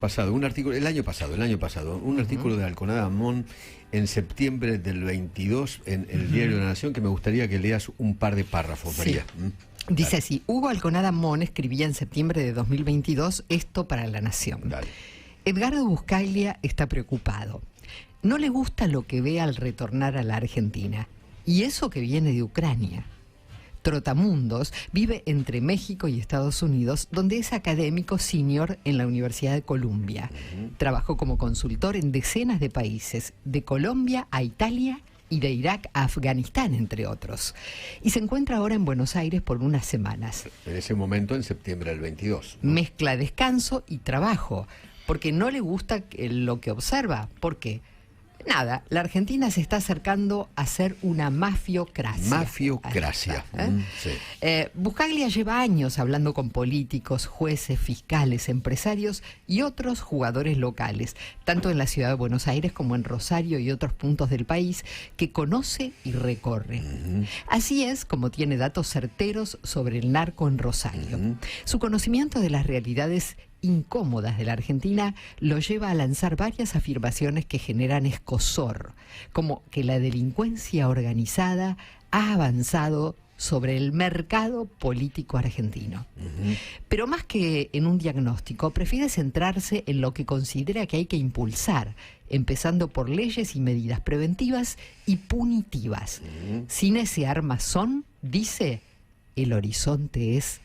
Pasado, un artículo, el año pasado, un artículo de Alconada Amón en septiembre del 22 en el Diario de la Nación, que me gustaría que leas un par de párrafos, María. Dice así: Hugo Alconada Amón escribía en septiembre de 2022 esto para La Nación. Dale. Edgardo Buscaglia está preocupado. No le gusta lo que ve al retornar a la Argentina, y eso que viene de Ucrania. Trotamundos vive entre México y Estados Unidos, donde es académico senior en la Universidad de Columbia. Trabajó como consultor en decenas de países, de Colombia a Italia y de Irak a Afganistán, entre otros. Y se encuentra ahora en Buenos Aires por unas semanas. En ese momento, en septiembre del 22. ¿no? Mezcla descanso y trabajo, porque no le gusta lo que observa. ¿Por qué? Nada, la Argentina se está acercando a ser una mafiocracia. Mafiocracia. Sí. Buscaglia lleva años hablando con políticos, jueces, fiscales, empresarios y otros jugadores locales, tanto en la ciudad de Buenos Aires como en Rosario y otros puntos del país, que conoce y recorre. Así es como tiene datos certeros sobre el narco en Rosario. Su conocimiento de las realidades incómodas de la Argentina lo lleva a lanzar varias afirmaciones que generan escozor, como que la delincuencia organizada ha avanzado sobre el mercado político argentino. Pero más que en un diagnóstico, prefiere centrarse en lo que considera que hay que impulsar, empezando por leyes y medidas preventivas y punitivas. Sin ese armazón, dice, el horizonte es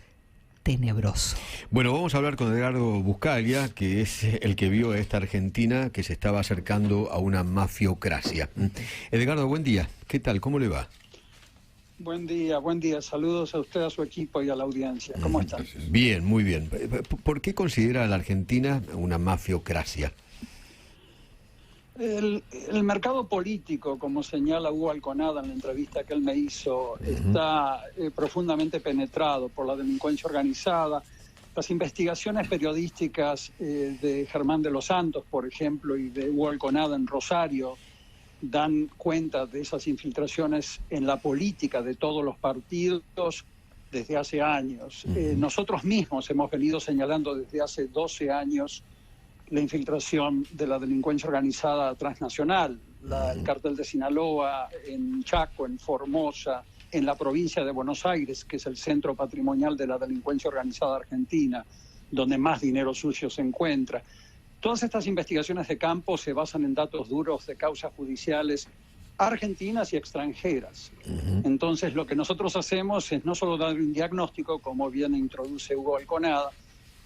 tenebroso. Bueno, vamos a hablar con Edgardo Buscaglia, que es el que vio a esta Argentina que se estaba acercando a una mafiocracia. Edgardo, buen día. ¿Qué tal? ¿Cómo le va? Buen día. Saludos a usted, a su equipo y a la audiencia. ¿Cómo están? Bien, muy bien. ¿Por qué considera a la Argentina una mafiocracia? El mercado político, como señala Hugo Alconada en la entrevista que él me hizo, está profundamente penetrado por la delincuencia organizada. Las investigaciones periodísticas de Germán de los Santos, por ejemplo, y de Hugo Alconada en Rosario, dan cuenta de esas infiltraciones en la política de todos los partidos desde hace años. Nosotros mismos hemos venido señalando desde hace 12 años la infiltración de la delincuencia organizada transnacional, el cártel de Sinaloa en Chaco, en Formosa, en la provincia de Buenos Aires, que es el centro patrimonial de la delincuencia organizada argentina, donde más dinero sucio se encuentra. Todas estas investigaciones de campo se basan en datos duros de causas judiciales argentinas y extranjeras. Entonces, lo que nosotros hacemos es no solo dar un diagnóstico, como bien introduce Hugo Alconada,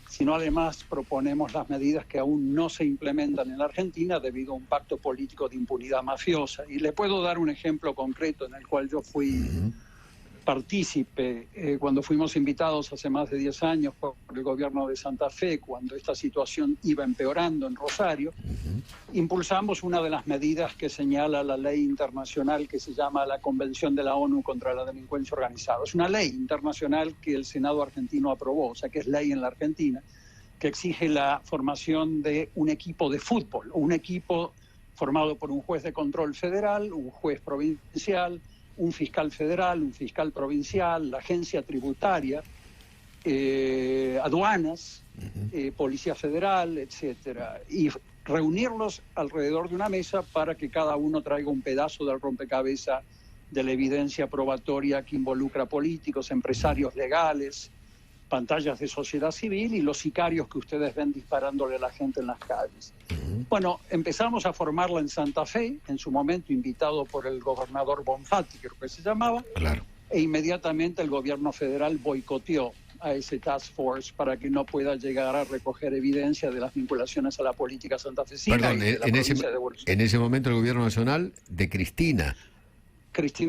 sino además proponemos las medidas que aún no se implementan en la Argentina debido a un pacto político de impunidad mafiosa. Y le puedo dar un ejemplo concreto en el cual yo fui partícipe cuando fuimos invitados hace más de 10 años por el gobierno de Santa Fe, cuando esta situación iba empeorando en Rosario. Impulsamos una de las medidas que señala la ley internacional que se llama la Convención de la ONU contra la Delincuencia Organizada. Es una ley internacional que el Senado argentino aprobó, o sea que es ley en la Argentina, que exige la formación de un equipo de fútbol, un equipo formado por un juez de control federal, un juez provincial, un fiscal federal, un fiscal provincial, la agencia tributaria, aduanas, policía federal, etcétera, y reunirlos alrededor de una mesa para que cada uno traiga un pedazo del rompecabezas de la evidencia probatoria que involucra políticos, empresarios legales, pantallas de sociedad civil y los sicarios que ustedes ven disparándole a la gente en las calles. Bueno, empezamos a formarla en Santa Fe, en su momento invitado por el gobernador Bonfatti, creo que se llamaba, e inmediatamente el gobierno federal boicoteó a ese task force para que no pueda llegar a recoger evidencia de las vinculaciones a la política santafesina. Perdón, en ese momento el gobierno nacional de Cristina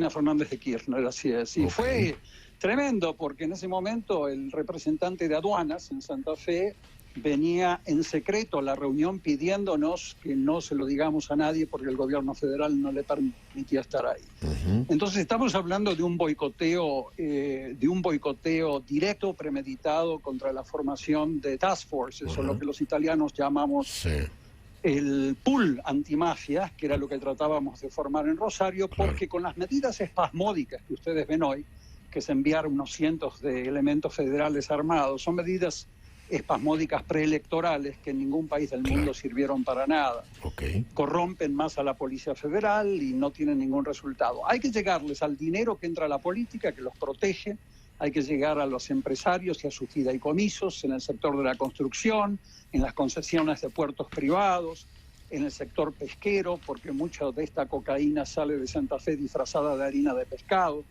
Fernández de Kirchner, así es. Y fue tremendo porque en ese momento el representante de aduanas en Santa Fe venía en secreto a la reunión pidiéndonos que no se lo digamos a nadie porque el gobierno federal no le permitía estar ahí. Entonces estamos hablando de un boicoteo directo, premeditado contra la formación de task forces, o lo que los italianos llamamos el pool antimafia, que era lo que tratábamos de formar en Rosario, porque con las medidas espasmódicas que ustedes ven hoy, que es enviar unos cientos de elementos federales armados, son medidas espasmódicas preelectorales que en ningún país del mundo sirvieron para nada. Corrompen más a la Policía Federal y no tienen ningún resultado. Hay que llegarles al dinero que entra a la política, que los protege. Hay que llegar a los empresarios y a sus fideicomisos en el sector de la construcción, en las concesiones de puertos privados, en el sector pesquero, porque mucha de esta cocaína sale de Santa Fe disfrazada de harina de pescado.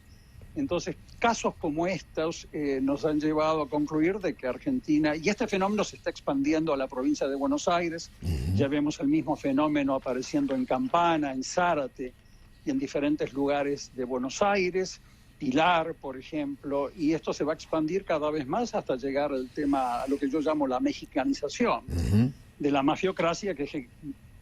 Entonces, casos como estos nos han llevado a concluir de que Argentina, y este fenómeno se está expandiendo a la provincia de Buenos Aires, ya vemos el mismo fenómeno apareciendo en Campana, en Zárate y en diferentes lugares de Buenos Aires, Pilar, por ejemplo, y esto se va a expandir cada vez más hasta llegar al tema, a lo que yo llamo la mexicanización de la mafiocracia, que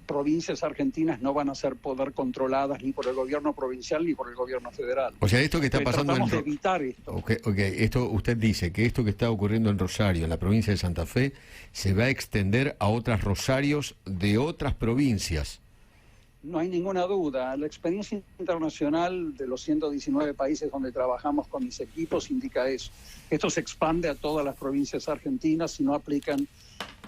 provincias argentinas no van a ser poder controladas ni por el gobierno provincial ni por el gobierno federal. O sea, esto que está pasando tratamos de evitar esto. Esto usted dice que esto que está ocurriendo en Rosario, en la provincia de Santa Fe, se va a extender a otras Rosarios de otras provincias. No hay ninguna duda. La experiencia internacional de los 119 países donde trabajamos con mis equipos indica eso. Esto se expande a todas las provincias argentinas si no aplican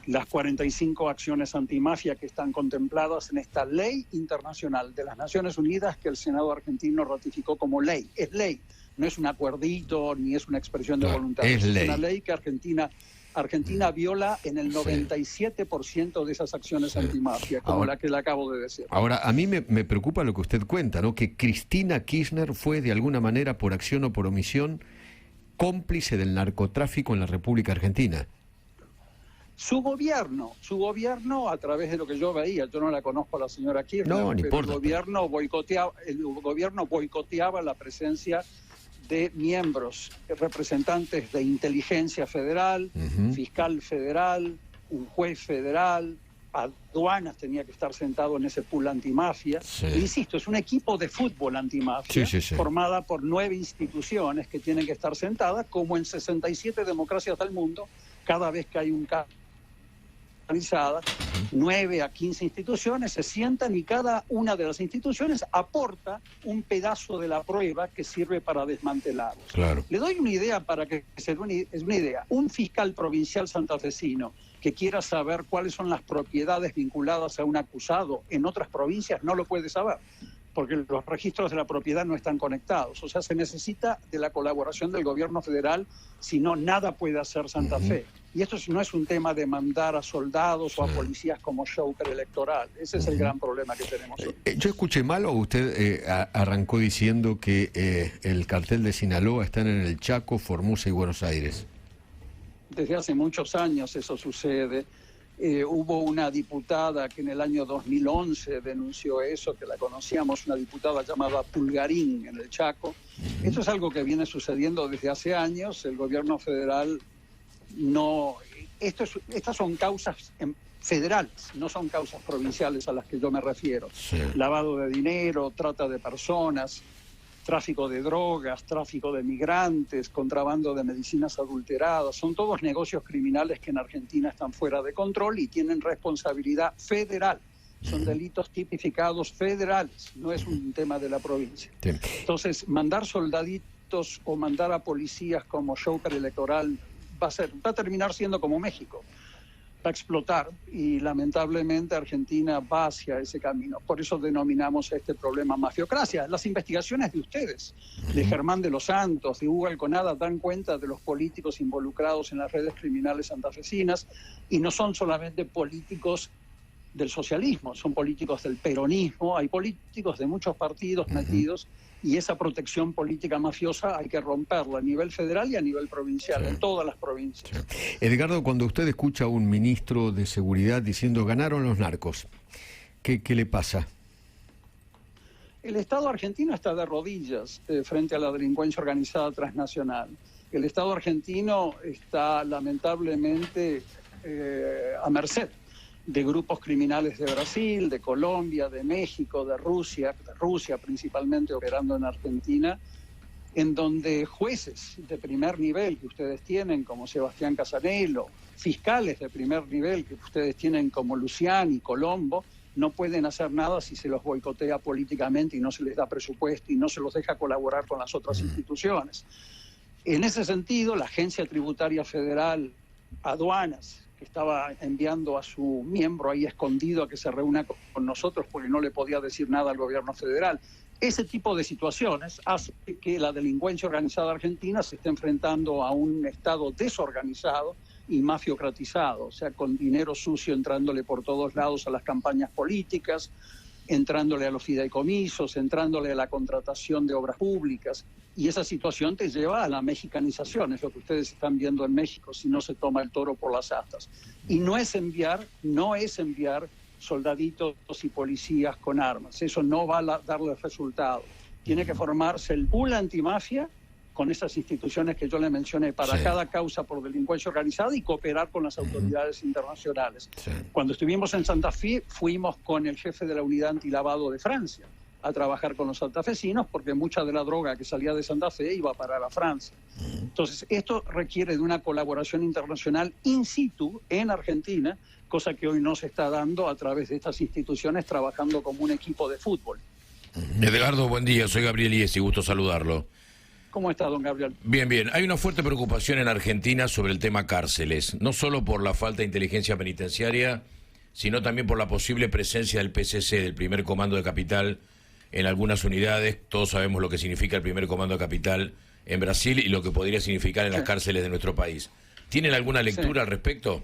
las 45 acciones antimafia que están contempladas en esta ley internacional de las Naciones Unidas que el Senado argentino ratificó como ley. Es ley, no es un acuerdito ni es una expresión de voluntad. Es una ley que Argentina viola en el 97% de esas acciones antimafia, como la que le acabo de decir. Ahora, a mí me preocupa lo que usted cuenta, ¿no? Que Cristina Kirchner fue de alguna manera, por acción o por omisión, cómplice del narcotráfico en la República Argentina. Su gobierno a través de lo que yo veía, yo no la conozco a la señora Kirchner, no importa, el gobierno boicoteaba la presencia de miembros, representantes de inteligencia federal, fiscal federal, un juez federal, aduanas tenía que estar sentado en ese pool antimafia. Insisto, es un equipo de fútbol antimafia formada por 9 instituciones que tienen que estar sentadas, como en 67 democracias del mundo, cada vez que hay un caso 9 a 15 instituciones se sientan y cada una de las instituciones aporta un pedazo de la prueba que sirve para desmantelarlos. Le doy una idea para que se dé una idea. Un fiscal provincial santafesino que quiera saber cuáles son las propiedades vinculadas a un acusado en otras provincias no lo puede saber, porque los registros de la propiedad no están conectados. O sea, se necesita de la colaboración del gobierno federal, si no, nada puede hacer Santa Fe. Y esto no es un tema de mandar a soldados o a policías como show preelectoral. Ese es el gran problema que tenemos hoy. ¿Yo escuché mal o usted arrancó diciendo que el cartel de Sinaloa están en el Chaco, Formosa y Buenos Aires? Desde hace muchos años eso sucede. Hubo una diputada que en el año 2011 denunció eso, que la conocíamos, una diputada llamada Pulgarín en el Chaco. Esto es algo que viene sucediendo desde hace años. El gobierno federal no... Estas son causas federales, no son causas provinciales a las que yo me refiero. Lavado de dinero, trata de personas, tráfico de drogas, tráfico de migrantes, contrabando de medicinas adulteradas. Son todos negocios criminales que en Argentina están fuera de control y tienen responsabilidad federal. Son delitos tipificados federales, no es un tema de la provincia. Entonces, mandar soldaditos o mandar a policías como show preelectoral va a terminar siendo como México. Va a explotar y lamentablemente Argentina va hacia ese camino. Por eso denominamos este problema mafiocracia. Las investigaciones de ustedes, de Germán de los Santos, de Hugo Alconada, dan cuenta de los políticos involucrados en las redes criminales santafesinas y no son solamente políticos del socialismo, son políticos del peronismo, hay políticos de muchos partidos metidos y esa protección política mafiosa hay que romperla a nivel federal y a nivel provincial, en todas las provincias. Edgardo, cuando usted escucha a un ministro de Seguridad diciendo ganaron los narcos, ¿qué le pasa? El Estado argentino está de rodillas frente a la delincuencia organizada transnacional. El Estado argentino está lamentablemente a merced de grupos criminales de Brasil, de Colombia, de México, de Rusia principalmente operando en Argentina, en donde jueces de primer nivel que ustedes tienen como Sebastián Casanelo, fiscales de primer nivel que ustedes tienen como Luciani, Colombo, no pueden hacer nada si se los boicotea políticamente y no se les da presupuesto y no se los deja colaborar con las otras instituciones. En ese sentido, la Agencia Tributaria Federal aduanas, que estaba enviando a su miembro ahí escondido a que se reúna con nosotros porque no le podía decir nada al gobierno federal. Ese tipo de situaciones hace que la delincuencia organizada argentina se esté enfrentando a un Estado desorganizado y mafiocratizado, o sea, con dinero sucio entrándole por todos lados a las campañas políticas, entrándole a los fideicomisos, entrándole a la contratación de obras públicas. Y esa situación te lleva a la mexicanización, es lo que ustedes están viendo en México si no se toma el toro por las astas. Y no es enviar soldaditos y policías con armas. Eso no va a darle resultado. Tiene que formarse el pool antimafia con esas instituciones que yo le mencioné para cada causa por delincuencia organizada y cooperar con las autoridades internacionales. Cuando estuvimos en Santa Fe, fuimos con el jefe de la unidad antilavado de Francia a trabajar con los santafesinos porque mucha de la droga que salía de Santa Fe iba a parar a Francia. Entonces, esto requiere de una colaboración internacional in situ en Argentina, cosa que hoy no se está dando a través de estas instituciones trabajando como un equipo de fútbol. Edgardo, buen día, soy Gabriel Iesi, gusto saludarlo. ¿Cómo está, don Gabriel? Bien, bien. Hay una fuerte preocupación en Argentina sobre el tema cárceles, no solo por la falta de inteligencia penitenciaria, sino también por la posible presencia del PCC, del Primer Comando de Capital, en algunas unidades. Todos sabemos lo que significa el Primer Comando de Capital en Brasil y lo que podría significar en las cárceles de nuestro país. ¿Tienen alguna lectura al respecto?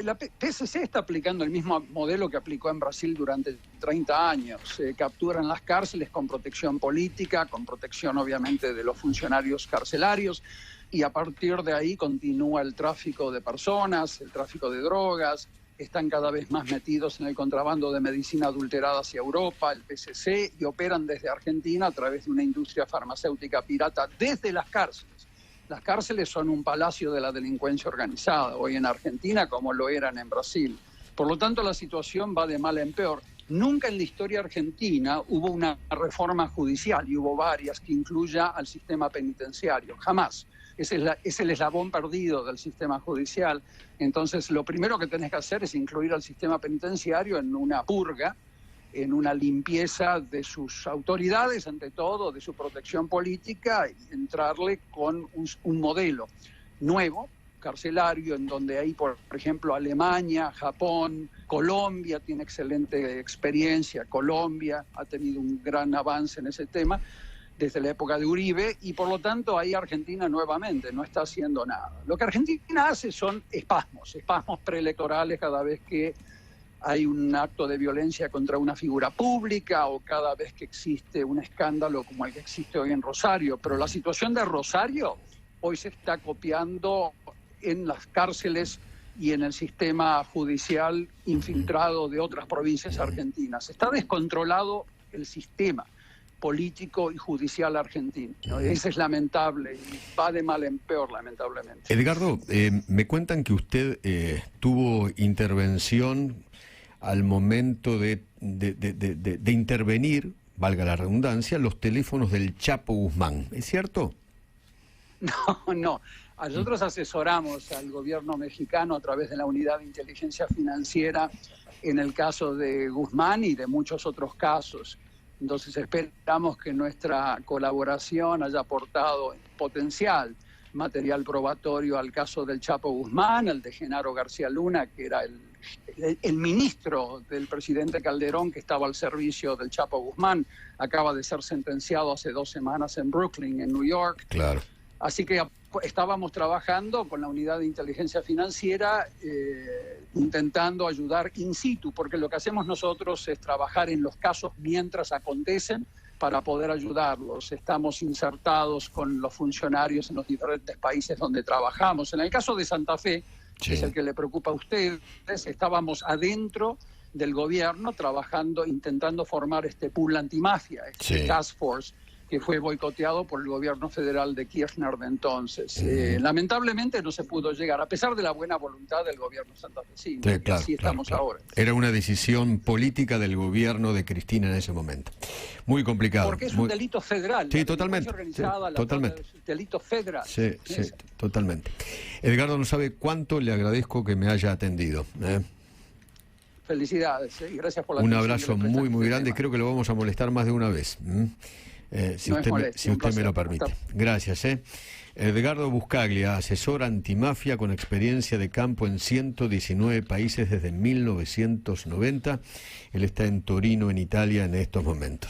La PCC está aplicando el mismo modelo que aplicó en Brasil durante 30 años. Capturan las cárceles con protección política, con protección obviamente de los funcionarios carcelarios, y a partir de ahí continúa el tráfico de personas, el tráfico de drogas. Están cada vez más metidos en el contrabando de medicina adulterada hacia Europa, el PCC, y operan desde Argentina a través de una industria farmacéutica pirata desde las cárceles. Las cárceles son un palacio de la delincuencia organizada, hoy en Argentina como lo eran en Brasil. Por lo tanto, la situación va de mal en peor. Nunca en la historia argentina hubo una reforma judicial, y hubo varias, que incluya al sistema penitenciario. Jamás. Es el eslabón perdido del sistema judicial. Entonces, lo primero que tenés que hacer es incluir al sistema penitenciario en una purga, en una limpieza de sus autoridades, ante todo, de su protección política, y entrarle con un modelo nuevo, carcelario, en donde hay, por ejemplo, Alemania, Japón, Colombia tiene excelente experiencia, Colombia ha tenido un gran avance en ese tema desde la época de Uribe, y por lo tanto ahí Argentina nuevamente no está haciendo nada. Lo que Argentina hace son espasmos preelectorales cada vez que hay un acto de violencia contra una figura pública o cada vez que existe un escándalo como el que existe hoy en Rosario. Pero la situación de Rosario hoy se está copiando en las cárceles y en el sistema judicial infiltrado de otras provincias argentinas. Está descontrolado el sistema político y judicial argentino, ¿no? Eso es lamentable y va de mal en peor, lamentablemente. Edgardo, me cuentan que usted tuvo intervención al momento de intervenir, valga la redundancia, los teléfonos del Chapo Guzmán. ¿Es cierto? No. Nosotros asesoramos al gobierno mexicano a través de la Unidad de Inteligencia Financiera en el caso de Guzmán y de muchos otros casos. Entonces esperamos que nuestra colaboración haya aportado potencial material probatorio al caso del Chapo Guzmán, el de Genaro García Luna, que era el ministro del presidente Calderón que estaba al servicio del Chapo Guzmán. Acaba de ser sentenciado hace 2 semanas en Brooklyn, en New York. Claro. Así que estábamos trabajando con la Unidad de Inteligencia Financiera, intentando ayudar in situ, porque lo que hacemos nosotros es trabajar en los casos mientras acontecen para poder ayudarlos. Estamos insertados con los funcionarios en los diferentes países donde trabajamos. En el caso de Santa Fe, que es el que le preocupa a ustedes, estábamos adentro del gobierno trabajando, intentando formar este pool antimafia, este task force, que fue boicoteado por el gobierno federal de Kirchner de entonces. Lamentablemente no se pudo llegar, a pesar de la buena voluntad del gobierno santafesino. Sí, claro, así estamos ahora. Era una decisión política del gobierno de Cristina en ese momento. Muy complicado. Porque es un delito federal. Sí, totalmente. Totalmente. Delito federal. Sí, totalmente. Edgardo no sabe cuánto le agradezco que me haya atendido. Felicidades, y gracias por la Un atención. abrazo muy grande. Creo que lo vamos a molestar más de una vez. si No usted, es molestia, si un usted me placer. lo permite. Gracias. Edgardo Buscaglia, asesor antimafia con experiencia de campo en 119 países desde 1990. Él está en Torino, en Italia, en estos momentos.